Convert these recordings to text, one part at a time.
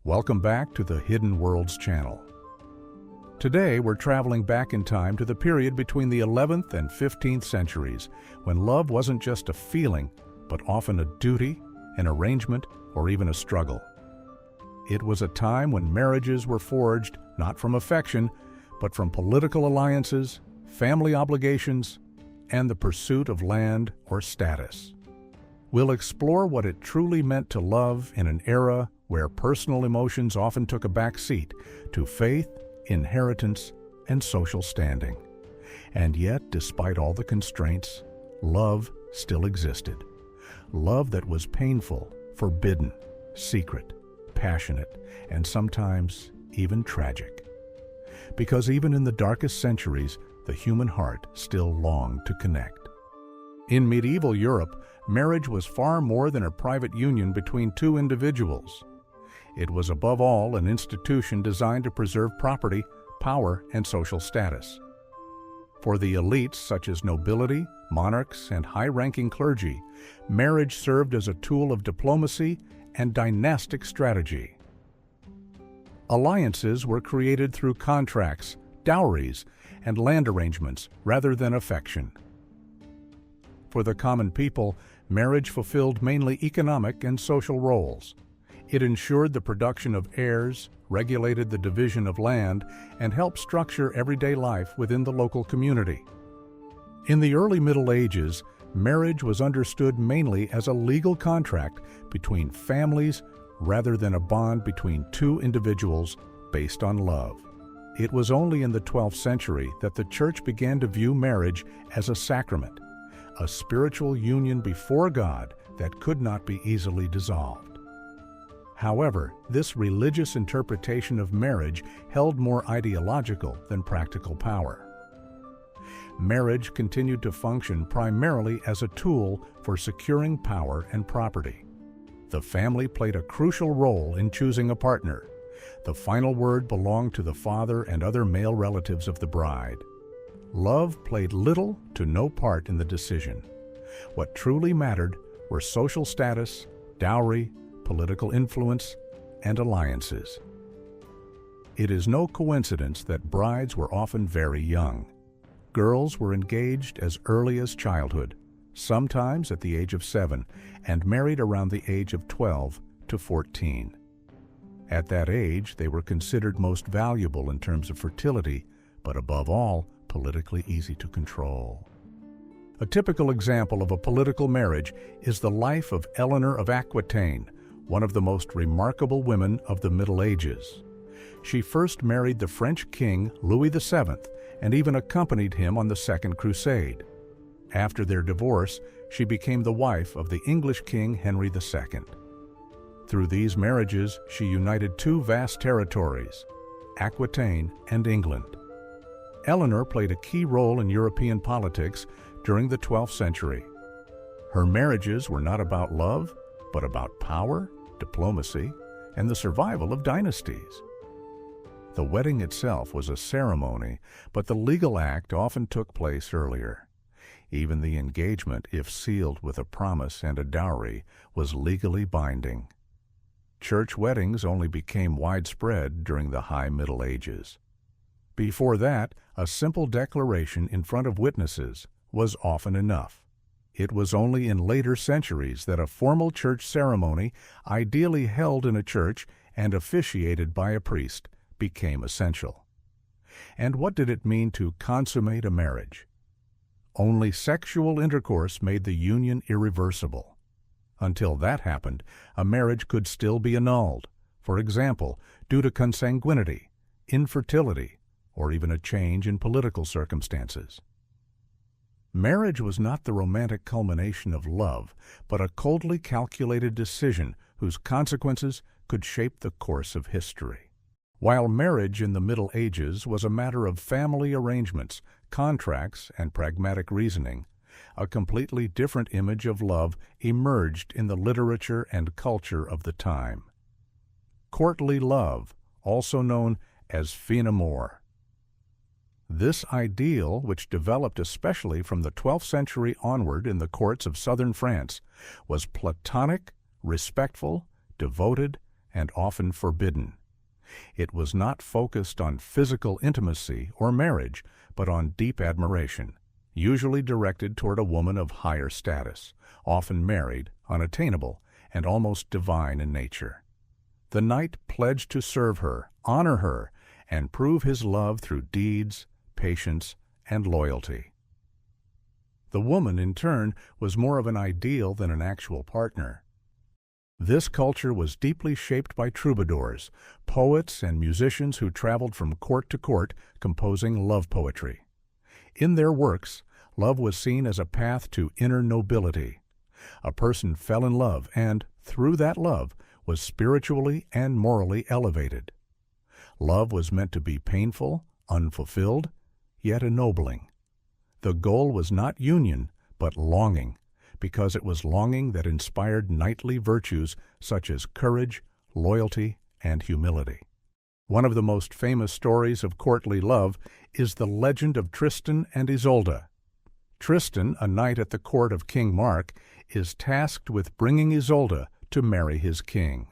Welcome back to the Hidden Worlds channel. Today we're traveling back in time to the period between the 11th and 15th centuries, when love wasn't just a feeling, but often a duty, an arrangement, or even a struggle. It was a time when marriages were forged not from affection, but from political alliances, family obligations, and the pursuit of land or status. We'll explore what it truly meant to love in an era where personal emotions often took a back seat to faith, inheritance, and social standing. And yet, despite all the constraints, love still existed. Love that was painful, forbidden, secret, passionate, and sometimes even tragic. Because even in the darkest centuries, the human heart still longed to connect. In medieval Europe, marriage was far more than a private union between two individuals. It was above all an institution designed to preserve property, power, and social status. For the elites such as nobility, monarchs, and high-ranking clergy, marriage served as a tool of diplomacy and dynastic strategy. Alliances were created through contracts, dowries, and land arrangements rather than affection. For the common people, marriage fulfilled mainly economic and social roles. It ensured the production of heirs, regulated the division of land, and helped structure everyday life within the local community. In the early Middle Ages, marriage was understood mainly as a legal contract between families rather than a bond between two individuals based on love. It was only in the 12th century that the Church began to view marriage as a sacrament, a spiritual union before God that could not be easily dissolved. However, this religious interpretation of marriage held more ideological than practical power. Marriage continued to function primarily as a tool for securing power and property. The family played a crucial role in choosing a partner. The final word belonged to the father and other male relatives of the bride. Love played little to no part in the decision. What truly mattered were social status, dowry, political influence, and alliances. It is no coincidence that brides were often very young. Girls were engaged as early as childhood, sometimes at the age of 7, and married around the age of 12 to 14. At that age, they were considered most valuable in terms of fertility, but above all, politically easy to control. A typical example of a political marriage is the life of Eleanor of Aquitaine, one of the most remarkable women of the Middle Ages. She first married the French king Louis VII and even accompanied him on the Second Crusade. After their divorce, she became the wife of the English king Henry II. Through these marriages, she united two vast territories, Aquitaine and England. Eleanor played a key role in European politics during the 12th century. Her marriages were not about love, but about power, diplomacy, and the survival of dynasties. The wedding itself was a ceremony, but the legal act often took place earlier. Even the engagement, if sealed with a promise and a dowry, was legally binding. Church weddings only became widespread during the High Middle Ages. Before that, a simple declaration in front of witnesses was often enough. It was only in later centuries that a formal church ceremony, ideally held in a church and officiated by a priest, became essential. And what did it mean to consummate a marriage? Only sexual intercourse made the union irreversible. Until that happened, a marriage could still be annulled, for example, due to consanguinity, infertility, or even a change in political circumstances. Marriage was not the romantic culmination of love, but a coldly calculated decision whose consequences could shape the course of history. While marriage in the Middle Ages was a matter of family arrangements, contracts, and pragmatic reasoning, a completely different image of love emerged in the literature and culture of the time. Courtly love, also known as fin amour. This ideal, which developed especially from the 12th century onward in the courts of southern France, was platonic, respectful, devoted, and often forbidden. It was not focused on physical intimacy or marriage, but on deep admiration, usually directed toward a woman of higher status, often married, unattainable, and almost divine in nature. The knight pledged to serve her, honor her, and prove his love through deeds, patience, and loyalty. The woman, in turn, was more of an ideal than an actual partner. This culture was deeply shaped by troubadours, poets and musicians who traveled from court to court composing love poetry. In their works, love was seen as a path to inner nobility. A person fell in love and, through that love, was spiritually and morally elevated. Love was meant to be painful, unfulfilled, yet ennobling. The goal was not union, but longing, because it was longing that inspired knightly virtues such as courage, loyalty, and humility. One of the most famous stories of courtly love is the legend of Tristan and Isolde. Tristan, a knight at the court of King Mark, is tasked with bringing Isolde to marry his king.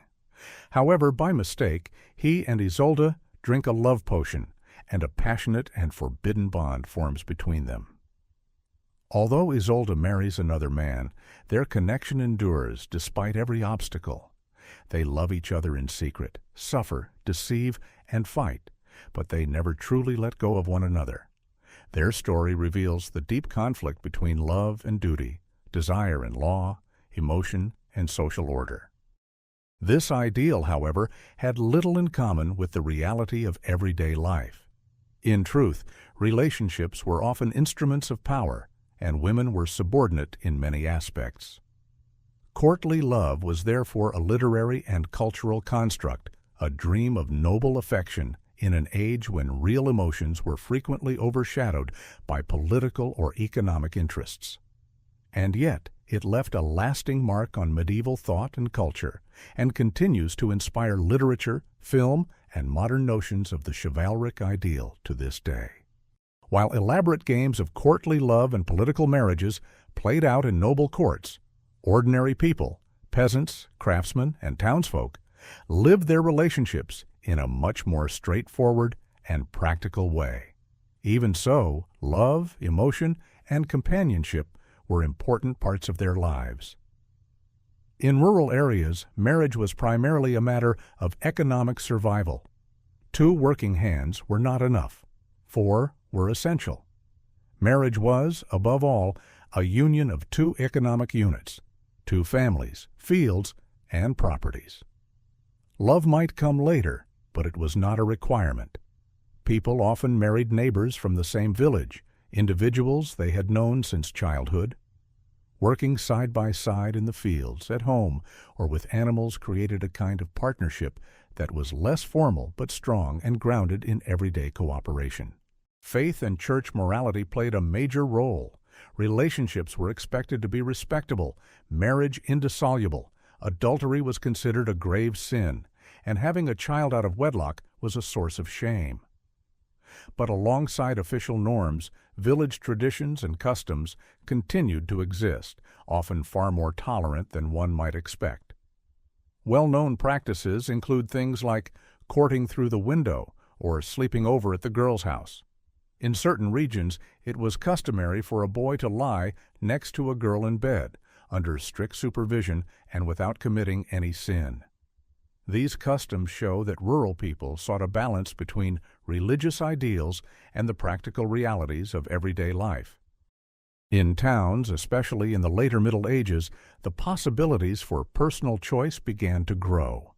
However, by mistake, he and Isolde drink a love potion, and a passionate and forbidden bond forms between them. Although Isolde marries another man, their connection endures despite every obstacle. They love each other in secret, suffer, deceive, and fight, but they never truly let go of one another. Their story reveals the deep conflict between love and duty, desire and law, emotion and social order. This ideal, however, had little in common with the reality of everyday life. In truth, relationships were often instruments of power, and women were subordinate in many aspects. Courtly love was therefore a literary and cultural construct, a dream of noble affection in an age when real emotions were frequently overshadowed by political or economic interests. And yet, it left a lasting mark on medieval thought and culture, and continues to inspire literature, film, and modern notions of the chivalric ideal to this day. While elaborate games of courtly love and political marriages played out in noble courts, ordinary people, peasants, craftsmen, and townsfolk, lived their relationships in a much more straightforward and practical way. Even so, love, emotion, and companionship were important parts of their lives. In rural areas, marriage was primarily a matter of economic survival. 2 working hands were not enough. 4 were essential. Marriage was, above all, a union of 2 economic units, 2 families, fields, and properties. Love might come later, but it was not a requirement. People often married neighbors from the same village, individuals they had known since childhood. Working side by side in the fields, at home, or with animals created a kind of partnership that was less formal but strong and grounded in everyday cooperation. Faith and church morality played a major role. Relationships were expected to be respectable, marriage indissoluble, adultery was considered a grave sin, and having a child out of wedlock was a source of shame. But alongside official norms, village traditions and customs continued to exist, often far more tolerant than one might expect. Well-known practices include things like courting through the window or sleeping over at the girl's house. In certain regions, it was customary for a boy to lie next to a girl in bed, under strict supervision and without committing any sin. These customs show that rural people sought a balance between religious ideals and the practical realities of everyday life. In towns, especially in the later Middle Ages, the possibilities for personal choice began to grow.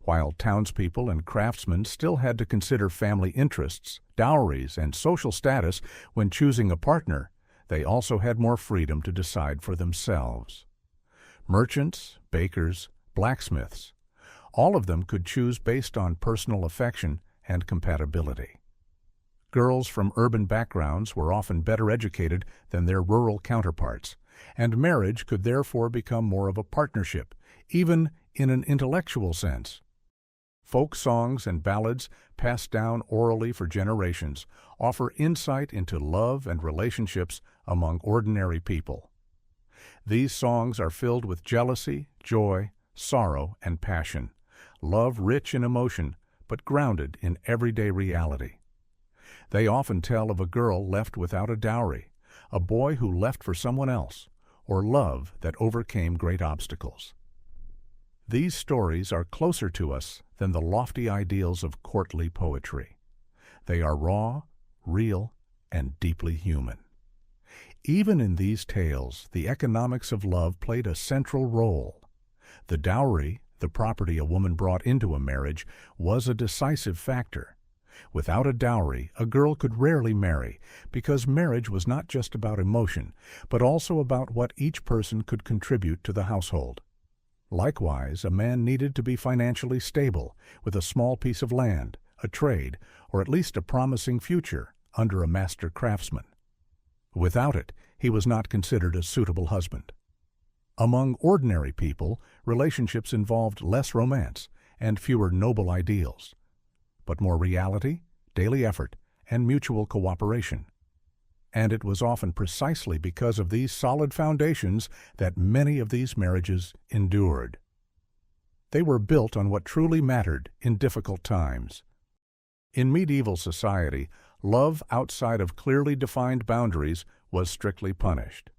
While townspeople and craftsmen still had to consider family interests, dowries, and social status when choosing a partner, they also had more freedom to decide for themselves. Merchants, bakers, blacksmiths, all of them could choose based on personal affection and compatibility. Girls from urban backgrounds were often better educated than their rural counterparts, and marriage could therefore become more of a partnership, even in an intellectual sense. Folk songs and ballads, passed down orally for generations, offer insight into love and relationships among ordinary people. These songs are filled with jealousy, joy, sorrow, and passion, love rich in emotion, but grounded in everyday reality. They often tell of a girl left without a dowry, a boy who left for someone else, or love that overcame great obstacles. These stories are closer to us than the lofty ideals of courtly poetry. They are raw, real, and deeply human. Even in these tales, the economics of love played a central role. The dowry, the property a woman brought into a marriage, was a decisive factor. Without a dowry, a girl could rarely marry, because marriage was not just about emotion, but also about what each person could contribute to the household. Likewise, a man needed to be financially stable, with a small piece of land, a trade, or at least a promising future under a master craftsman. Without it, he was not considered a suitable husband. Among ordinary people, relationships involved less romance and fewer noble ideals, but more reality, daily effort, and mutual cooperation. And it was often precisely because of these solid foundations that many of these marriages endured. They were built on what truly mattered in difficult times. In medieval society, love outside of clearly defined boundaries was strictly punished.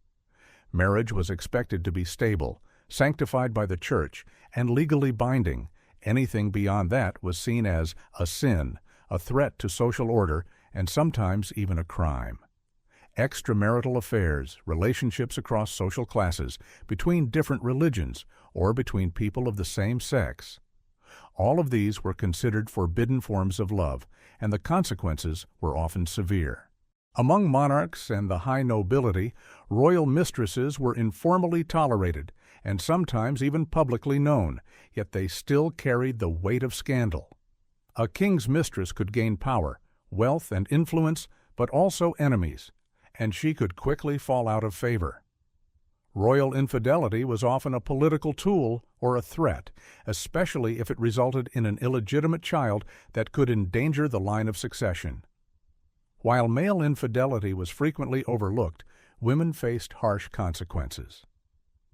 Marriage was expected to be stable, sanctified by the church, and legally binding. Anything beyond that was seen as a sin, a threat to social order, and sometimes even a crime. Extramarital affairs, relationships across social classes, between different religions, or between people of the same sex. All of these were considered forbidden forms of love, and the consequences were often severe. Among monarchs and the high nobility, royal mistresses were informally tolerated, and sometimes even publicly known, yet they still carried the weight of scandal. A king's mistress could gain power, wealth, and influence, but also enemies, and she could quickly fall out of favor. Royal infidelity was often a political tool or a threat, especially if it resulted in an illegitimate child that could endanger the line of succession. While male infidelity was frequently overlooked, women faced harsh consequences.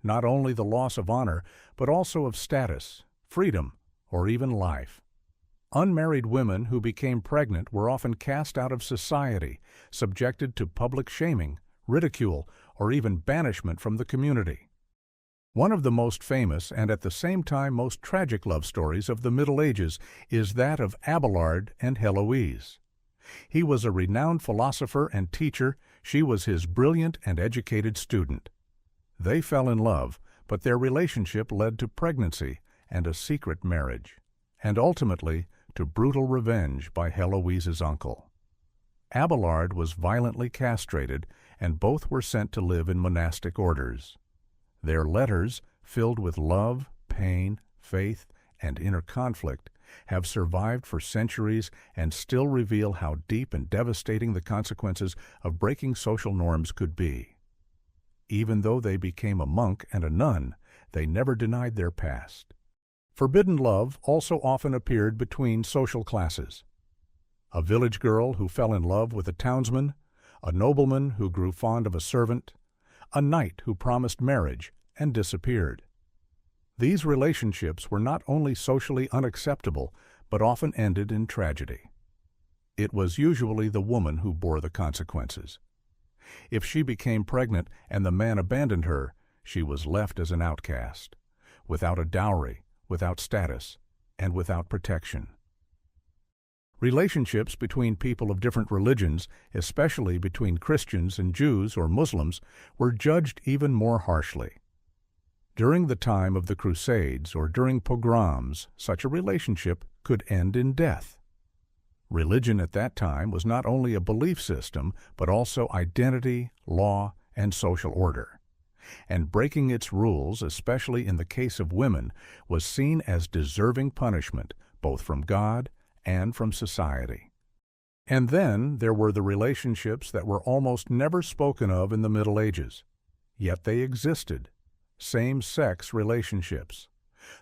Not only the loss of honor, but also of status, freedom, or even life. Unmarried women who became pregnant were often cast out of society, subjected to public shaming, ridicule, or even banishment from the community. One of the most famous and at the same time most tragic love stories of the Middle Ages is that of Abelard and Heloise. He was a renowned philosopher and teacher. She was his brilliant and educated student. They fell in love, but their relationship led to pregnancy and a secret marriage, and ultimately to brutal revenge by Heloise's uncle. Abelard was violently castrated, and both were sent to live in monastic orders. Their letters, filled with love, pain, faith, and inner conflict, have survived for centuries and still reveal how deep and devastating the consequences of breaking social norms could be. Even though they became a monk and a nun, they never denied their past. Forbidden love also often appeared between social classes. A village girl who fell in love with a townsman, a nobleman who grew fond of a servant, a knight who promised marriage and disappeared. These relationships were not only socially unacceptable, but often ended in tragedy. It was usually the woman who bore the consequences. If she became pregnant and the man abandoned her, she was left as an outcast, without a dowry, without status, and without protection. Relationships between people of different religions, especially between Christians and Jews or Muslims, were judged even more harshly. During the time of the Crusades or during pogroms, such a relationship could end in death. Religion at that time was not only a belief system, but also identity, law, and social order. And breaking its rules, especially in the case of women, was seen as deserving punishment, both from God and from society. And then there were the relationships that were almost never spoken of in the Middle Ages. Yet they existed. Same-sex relationships.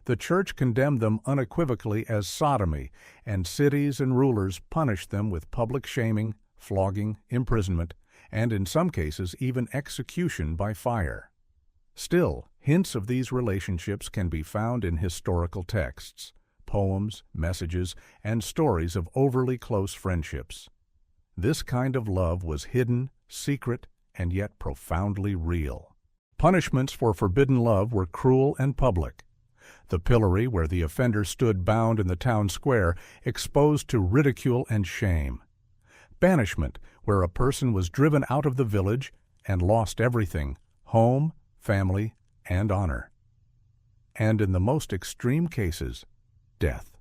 The Church condemned them unequivocally as sodomy, and cities and rulers punished them with public shaming, flogging, imprisonment, and in some cases even execution by fire. Still, hints of these relationships can be found in historical texts, poems, messages, and stories of overly close friendships. This kind of love was hidden, secret, and yet profoundly real. Punishments for forbidden love were cruel and public. The pillory, where the offender stood bound in the town square, exposed to ridicule and shame. Banishment, where a person was driven out of the village and lost everything, home, family, and honor. And in the most extreme cases, death.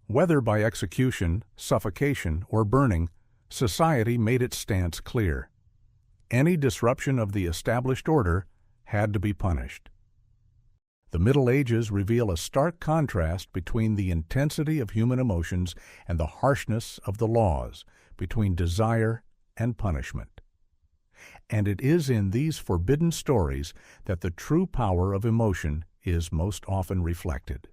Whether by execution, suffocation, or burning, society made its stance clear. Any disruption of the established order had to be punished. The Middle Ages reveal a stark contrast between the intensity of human emotions and the harshness of the laws, between desire and punishment. And it is in these forbidden stories that the true power of emotion is most often reflected.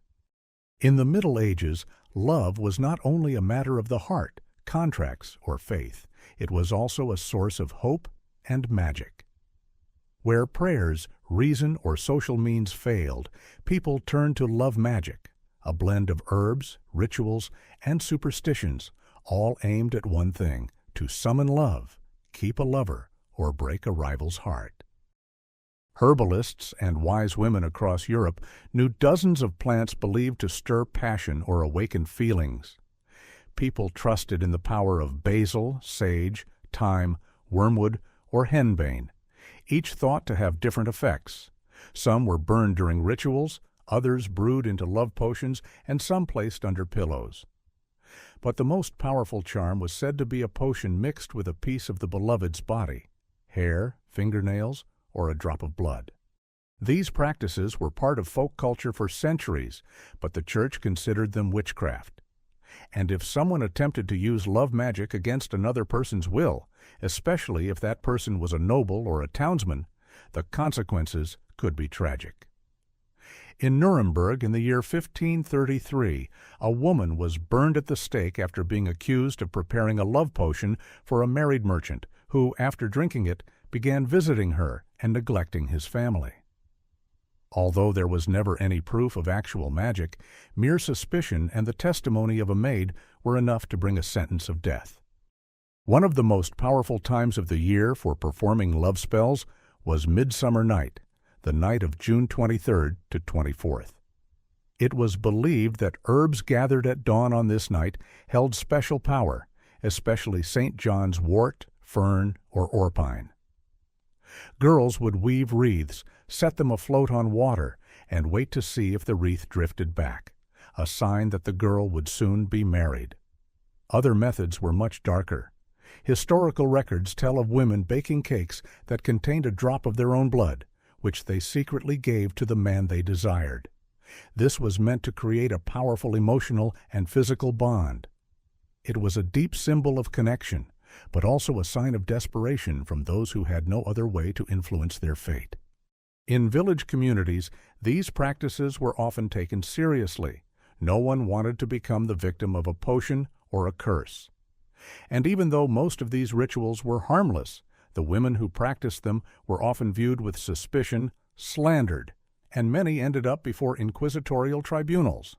In the Middle Ages, love was not only a matter of the heart, contracts, or faith. It was also a source of hope and magic. Where prayers, reason, or social means failed, people turned to love magic, a blend of herbs, rituals, and superstitions, all aimed at one thing: to summon love, keep a lover, or break a rival's heart. Herbalists and wise women across Europe knew dozens of plants believed to stir passion or awaken feelings. People trusted in the power of basil, sage, thyme, wormwood, or henbane, each thought to have different effects. Some were burned during rituals, others brewed into love potions, and some placed under pillows. But the most powerful charm was said to be a potion mixed with a piece of the beloved's body, hair, fingernails, or a drop of blood. These practices were part of folk culture for centuries, but the Church considered them witchcraft. And if someone attempted to use love magic against another person's will, especially if that person was a noble or a townsman, the consequences could be tragic. In Nuremberg in the year 1533, a woman was burned at the stake after being accused of preparing a love potion for a married merchant who, after drinking it, began visiting her and neglecting his family. Although there was never any proof of actual magic, mere suspicion and the testimony of a maid were enough to bring a sentence of death. One of the most powerful times of the year for performing love spells was Midsummer Night, the night of June 23rd to 24th. It was believed that herbs gathered at dawn on this night held special power, especially St. John's wort, fern, or orpine. Girls would weave wreaths, set them afloat on water, and wait to see if the wreath drifted back, a sign that the girl would soon be married. Other methods were much darker. Historical records tell of women baking cakes that contained a drop of their own blood, which they secretly gave to the man they desired. This was meant to create a powerful emotional and physical bond. It was a deep symbol of connection, but also a sign of desperation from those who had no other way to influence their fate. In village communities, these practices were often taken seriously. No one wanted to become the victim of a potion or a curse. And even though most of these rituals were harmless, the women who practiced them were often viewed with suspicion, slandered, and many ended up before inquisitorial tribunals.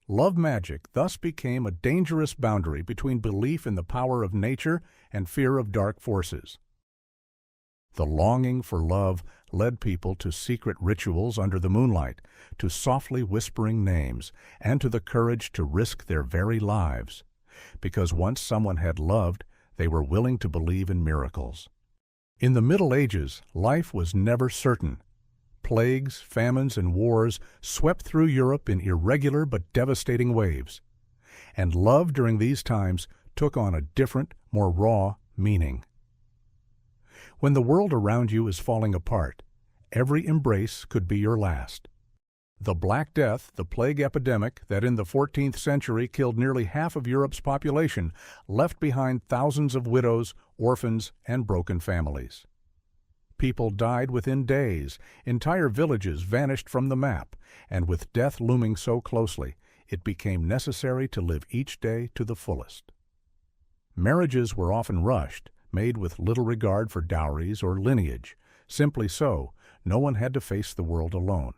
Love magic thus became a dangerous boundary between belief in the power of nature and fear of dark forces. The longing for love led people to secret rituals under the moonlight, to softly whispering names, and to the courage to risk their very lives. Because once someone had loved, they were willing to believe in miracles. In the Middle Ages, life was never certain. Plagues, famines, and wars swept through Europe in irregular but devastating waves. And love during these times took on a different, more raw meaning. When the world around you is falling apart, every embrace could be your last. The Black Death, the plague epidemic that in the 14th century killed nearly half of Europe's population, left behind thousands of widows, orphans, and broken families. People died within days, entire villages vanished from the map, and with death looming so closely, it became necessary to live each day to the fullest. Marriages were often rushed, made with little regard for dowries or lineage. Simply so, no one had to face the world alone.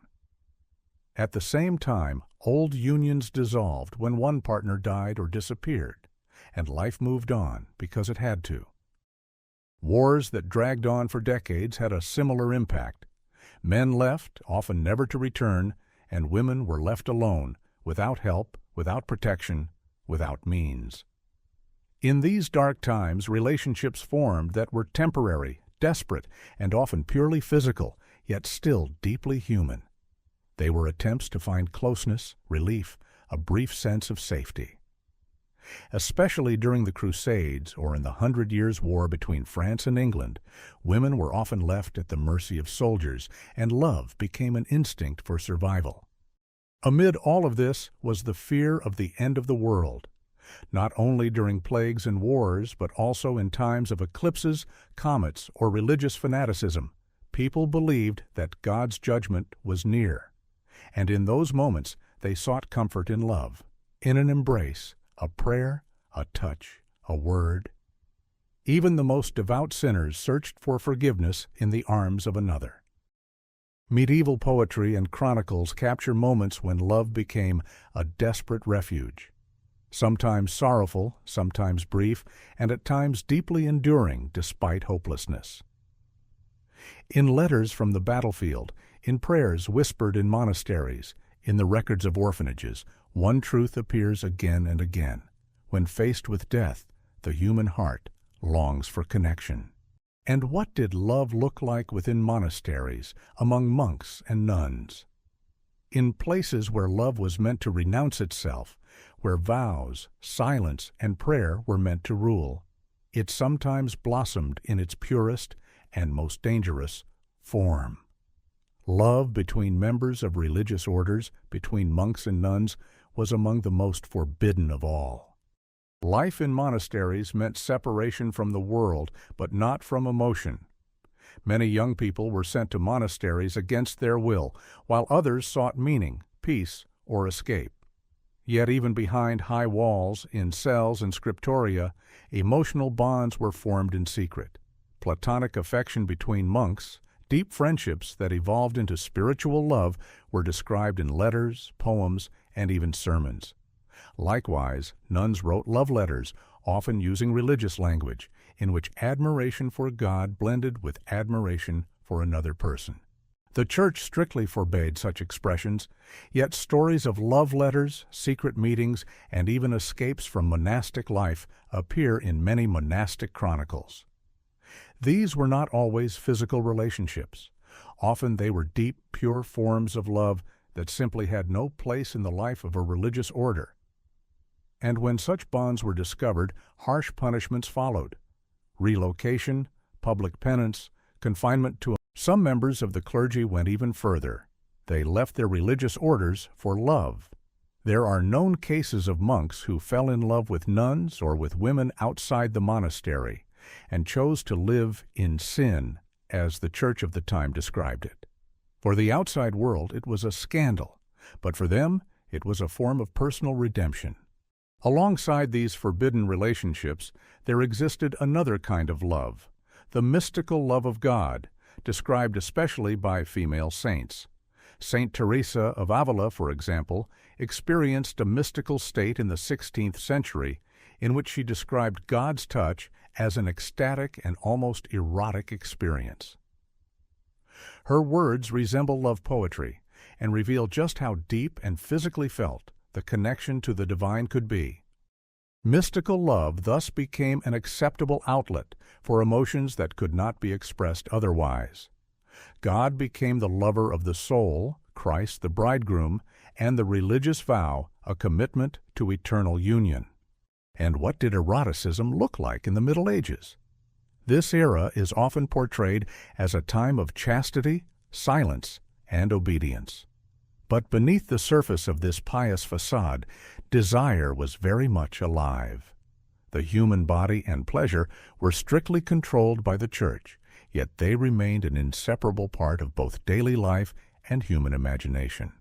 At the same time, Old unions dissolved when one partner died or disappeared, and life moved on because it had to. Wars that dragged on for decades had a similar impact. Men left, often never to return, and women were left alone, without help, without protection, without means. In these dark times, relationships formed that were temporary, desperate, and often purely physical, yet still deeply human. They were attempts to find closeness, relief, a brief sense of safety. Especially during the Crusades or in the 100 Years' War between France and England, women were often left at the mercy of soldiers, and love became an instinct for survival. Amid all of this was the fear of the end of the world, not only during plagues and wars, but also in times of eclipses, comets, or religious fanaticism. People believed that God's judgment was near, and in those moments they sought comfort in love, in an embrace, a prayer, a touch, a word. Even the most devout sinners searched for forgiveness in the arms of another. Medieval poetry and chronicles capture moments when love became a desperate refuge, sometimes sorrowful, sometimes brief, and at times deeply enduring despite hopelessness. In letters from the battlefield, in prayers whispered in monasteries, in the records of orphanages, one truth appears again and again. When faced with death, the human heart longs for connection. And what did love look like within monasteries, among monks and nuns? In places where love was meant to renounce itself, where vows, silence, and prayer were meant to rule, it sometimes blossomed in its purest and most dangerous form. Love between members of religious orders, between monks and nuns, was among the most forbidden of all. Life in monasteries meant separation from the world, but not from emotion. Many young people were sent to monasteries against their will, while others sought meaning, peace, or escape. Yet even behind high walls, in cells and scriptoria, emotional bonds were formed in secret. Platonic affection between monks, deep friendships that evolved into spiritual love, were described in letters, poems, and even sermons. Likewise, nuns wrote love letters, often using religious language, in which admiration for God blended with admiration for another person. The Church strictly forbade such expressions, yet stories of love letters, secret meetings, and even escapes from monastic life appear in many monastic chronicles. These were not always physical relationships. Often they were deep, pure forms of love that simply had no place in the life of a religious order. And when such bonds were discovered, harsh punishments followed. Relocation, public penance, confinement to some members of the clergy went even further. They left their religious orders for love. There are known cases of monks who fell in love with nuns or with women outside the monastery and chose to live in sin, as the church of the time described it. For the outside world, it was a scandal, but for them, it was a form of personal redemption. Alongside these forbidden relationships, there existed another kind of love, the mystical love of God, described especially by female saints. Saint Teresa of Avila, for example, experienced a mystical state in the 16th century in which she described God's touch as an ecstatic and almost erotic experience. Her words resemble love poetry and reveal just how deep and physically felt the connection to the divine could be. Mystical love thus became an acceptable outlet for emotions that could not be expressed otherwise. God became the lover of the soul, Christ the bridegroom, and the religious vow, a commitment to eternal union. And what did eroticism look like in the Middle Ages? This era is often portrayed as a time of chastity, silence, and obedience. But beneath the surface of this pious facade, desire was very much alive. The human body and pleasure were strictly controlled by the Church, yet they remained an inseparable part of both daily life and human imagination.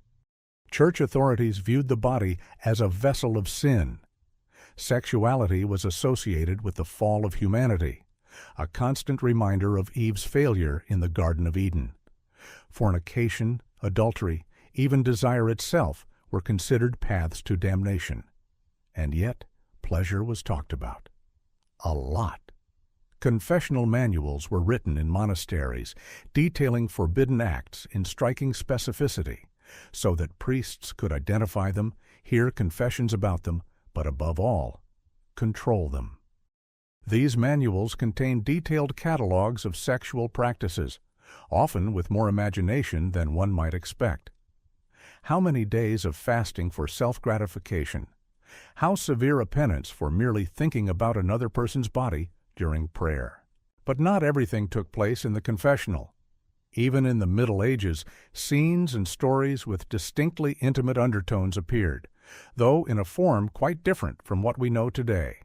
Church authorities viewed the body as a vessel of sin. Sexuality was associated with the fall of humanity, a constant reminder of Eve's failure in the Garden of Eden. Fornication, adultery, even desire itself were considered paths to damnation, and yet pleasure was talked about. A lot. Confessional manuals were written in monasteries, detailing forbidden acts in striking specificity, so that priests could identify them, hear confessions about them, but above all, control them. These manuals contained detailed catalogs of sexual practices, often with more imagination than one might expect. How many days of fasting for self-gratification? How severe a penance for merely thinking about another person's body during prayer? But not everything took place in the confessional. Even in the Middle Ages, scenes and stories with distinctly intimate undertones appeared, though in a form quite different from what we know today.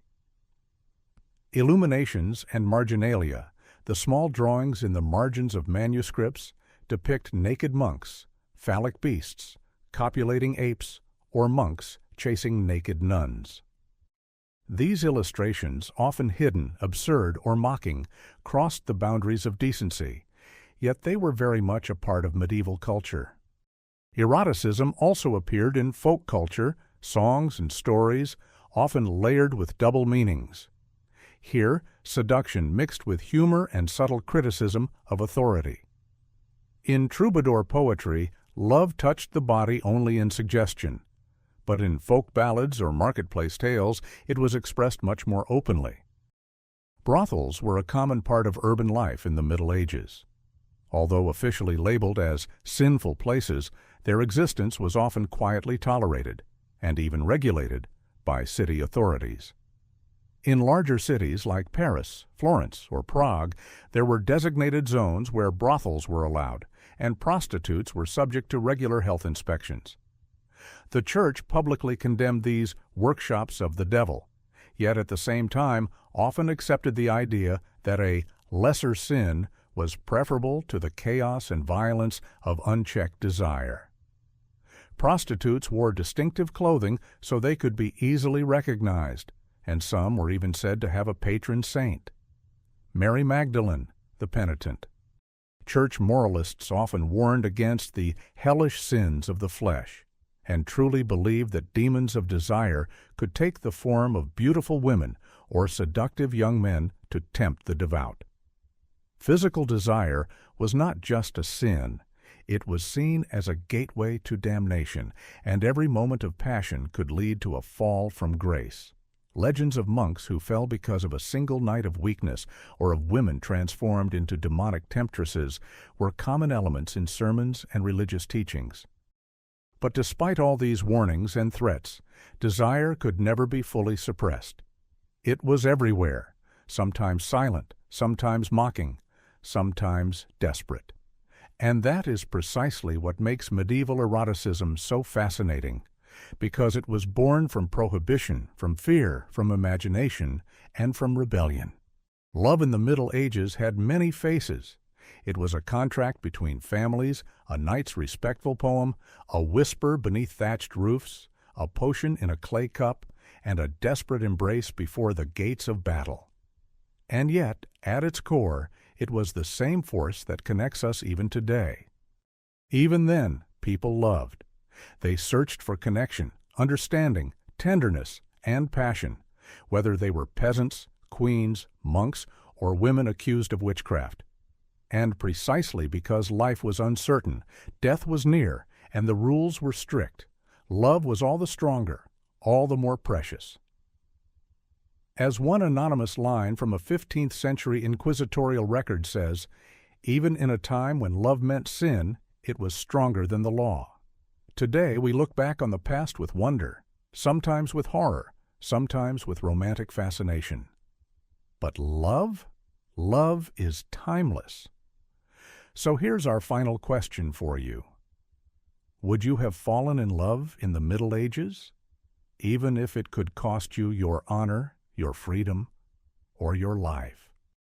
Illuminations and marginalia, the small drawings in the margins of manuscripts, depict naked monks, phallic beasts, copulating apes, or monks chasing naked nuns. These illustrations, often hidden, absurd, or mocking, crossed the boundaries of decency, yet they were very much a part of medieval culture. Eroticism also appeared in folk culture, songs and stories, often layered with double meanings. Here, seduction mixed with humor and subtle criticism of authority. In troubadour poetry, love touched the body only in suggestion, but in folk ballads or marketplace tales, it was expressed much more openly. Brothels were a common part of urban life in the Middle Ages. Although officially labeled as sinful places, their existence was often quietly tolerated, and even regulated, by city authorities. In larger cities like Paris, Florence, or Prague, there were designated zones where brothels were allowed, and prostitutes were subject to regular health inspections. The Church publicly condemned these workshops of the devil, yet at the same time often accepted the idea that a lesser sin was preferable to the chaos and violence of unchecked desire. Prostitutes wore distinctive clothing so they could be easily recognized, and some were even said to have a patron saint. Mary Magdalene, the penitent. Church moralists often warned against the hellish sins of the flesh, and truly believed that demons of desire could take the form of beautiful women or seductive young men to tempt the devout. Physical desire was not just a sin, it was seen as a gateway to damnation, and every moment of passion could lead to a fall from grace. Legends of monks who fell because of a single night of weakness or of women transformed into demonic temptresses were common elements in sermons and religious teachings. But despite all these warnings and threats, desire could never be fully suppressed. It was everywhere, sometimes silent, sometimes mocking, sometimes desperate. And that is precisely what makes medieval eroticism so fascinating, because it was born from prohibition, from fear, from imagination, and from rebellion. Love in the Middle Ages had many faces. It was a contract between families, a knight's respectful poem, a whisper beneath thatched roofs, a potion in a clay cup, and a desperate embrace before the gates of battle. And yet, at its core, it was the same force that connects us even today. Even then, people loved. They searched for connection, understanding, tenderness, and passion, whether they were peasants, queens, monks, or women accused of witchcraft. And precisely because life was uncertain, death was near, and the rules were strict, love was all the stronger, all the more precious. As one anonymous line from a 15th century inquisitorial record says, even in a time when love meant sin, it was stronger than the law. Today we look back on the past with wonder, sometimes with horror, sometimes with romantic fascination. But love? Love is timeless. So here's our final question for you. Would you have fallen in love in the Middle Ages, even if it could cost you your honor, your freedom, or your life?